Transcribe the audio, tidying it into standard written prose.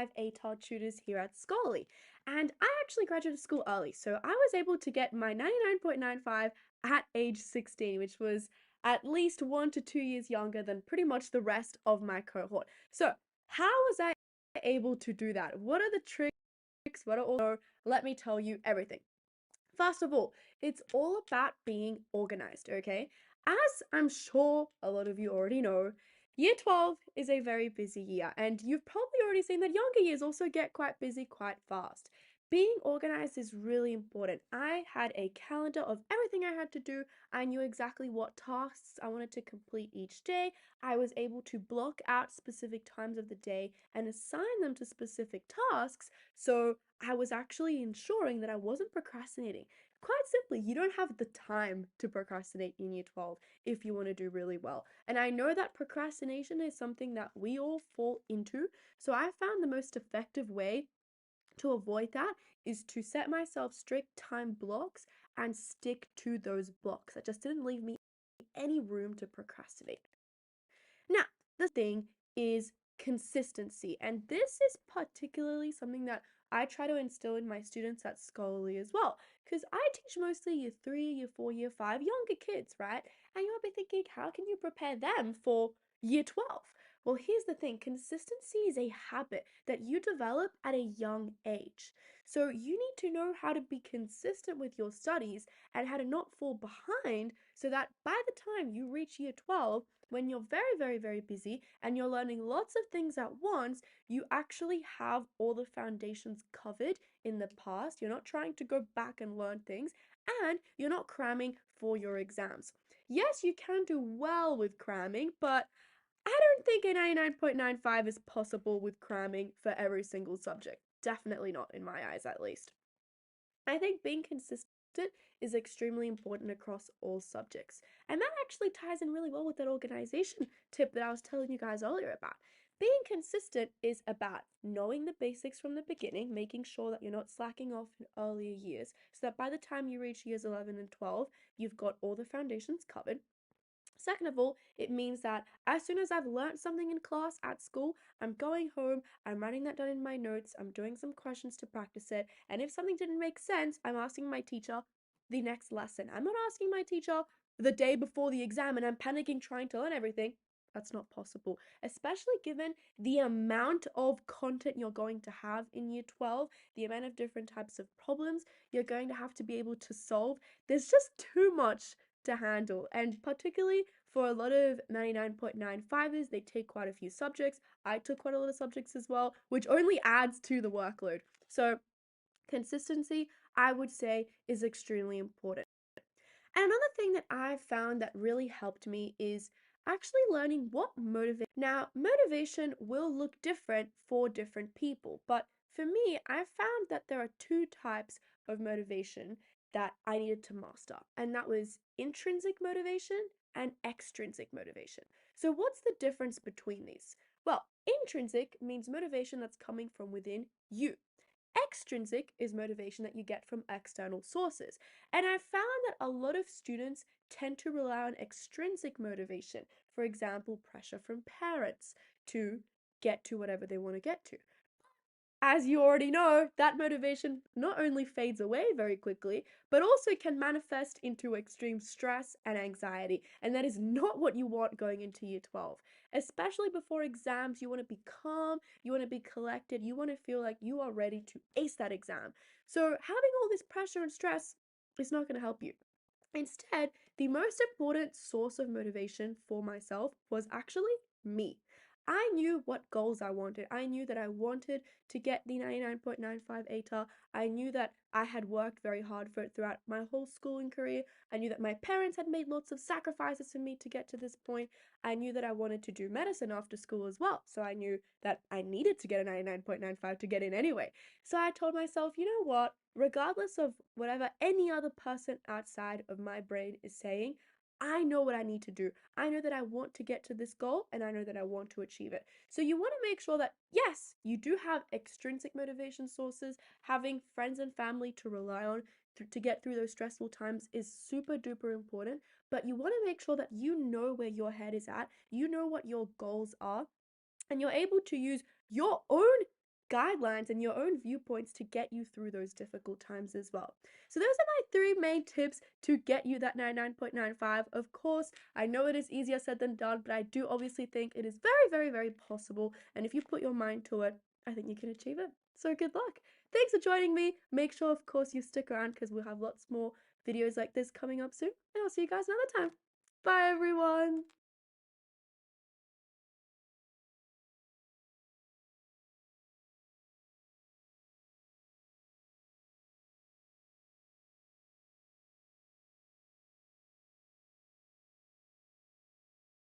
99.95 ATAR tutors here at Scholarly. And I actually graduated school early, so I was able to get my 99.95 at age 16, which was at least 1 to 2 years younger than pretty much the rest of my cohort. So, how was I able to do that? What are the tricks? What are all? Let me tell you everything. First of all, it's all about being organized, okay? As I'm sure a lot of you already know, year 12 is a very busy year, and you've probably already seen that younger years also get quite busy quite fast. Being organized is really important. I had a calendar of everything I had to do. I knew exactly what tasks I wanted to complete each day. I was able to block out specific times of the day and assign them to specific tasks. So I was actually ensuring that I wasn't procrastinating. Quite simply, you don't have the time to procrastinate in year 12 if you want to do really well. And I know that procrastination is something that we all fall into. So I found the most effective way to avoid that is to set myself strict time blocks and stick to those blocks. That just didn't leave me any room to procrastinate. Now, the thing is consistency, and this is particularly something that I try to instill in my students at Scholarly as well, because I teach mostly year 3, year 4, year 5, younger kids, right? And you might be thinking, how can you prepare them for year 12? Well, here's the thing, consistency is a habit that you develop at a young age. So you need to know how to be consistent with your studies and how to not fall behind so that by the time you reach year 12, when you're very, very, very busy and you're learning lots of things at once, you actually have all the foundations covered in the past. You're not trying to go back and learn things, and you're not cramming for your exams. Yes, you can do well with cramming, but I don't think a 99.95 is possible with cramming for every single subject. Definitely not in my eyes, at least. I think being consistent is extremely important across all subjects. And that actually ties in really well with that organization tip that I was telling you guys earlier about. Being consistent is about knowing the basics from the beginning, making sure that you're not slacking off in earlier years, so that by the time you reach years 11 and 12, you've got all the foundations covered. Second of all, it means that as soon as I've learned something in class at school, I'm going home, I'm writing that down in my notes, I'm doing some questions to practice it, and if something didn't make sense, I'm asking my teacher the next lesson. I'm not asking my teacher the day before the exam and I'm panicking trying to learn everything. That's not possible, especially given the amount of content you're going to have in year 12, the amount of different types of problems you're going to have to be able to solve. There's just too much to handle, and particularly for a lot of 99.95ers, they take quite a few subjects. I took quite a lot of subjects as well, which only adds to the workload. So consistency, I would say, is extremely important. And another thing that I've found that really helped me is actually learning what motivates. Now, motivation will look different for different people, but for me, I found that there are two types of motivation that I needed to master, and that was intrinsic motivation and extrinsic motivation. So, what's the difference between these? Well, intrinsic means motivation that's coming from within you. Extrinsic is motivation that you get from external sources. And I've found that a lot of students tend to rely on extrinsic motivation, for example, pressure from parents to get to whatever they want to get to. As you already know, that motivation not only fades away very quickly, but also can manifest into extreme stress and anxiety. And that is not what you want going into year 12. Especially before exams, you want to be calm, you want to be collected, you want to feel like you are ready to ace that exam. So, having all this pressure and stress is not going to help you. Instead, the most important source of motivation for myself was actually me. I knew what goals I wanted. I knew that I wanted to get the 99.95 ATAR. I knew that I had worked very hard for it throughout my whole schooling career. I knew that my parents had made lots of sacrifices for me to get to this point. I knew that I wanted to do medicine after school as well. So I knew that I needed to get a 99.95 to get in anyway. So I told myself, you know what? Regardless of whatever any other person outside of my brain is saying, I know what I need to do. I know that I want to get to this goal and I know that I want to achieve it. So you want to make sure that, yes, you do have extrinsic motivation sources. Having friends and family to rely on to get through those stressful times is super duper important. But you want to make sure that you know where your head is at, you know what your goals are, and you're able to use your own guidelines and your own viewpoints to get you through those difficult times as well. So those are my three main tips to get you that 99.95. Of course, I know it is easier said than done, but I do obviously think it is very, very, very possible. And if you put your mind to it, I think you can achieve it. So good luck. Thanks for joining me. Make sure, of course, you stick around because we'll have lots more videos like this coming up soon. And I'll see you guys another time. Bye, everyone.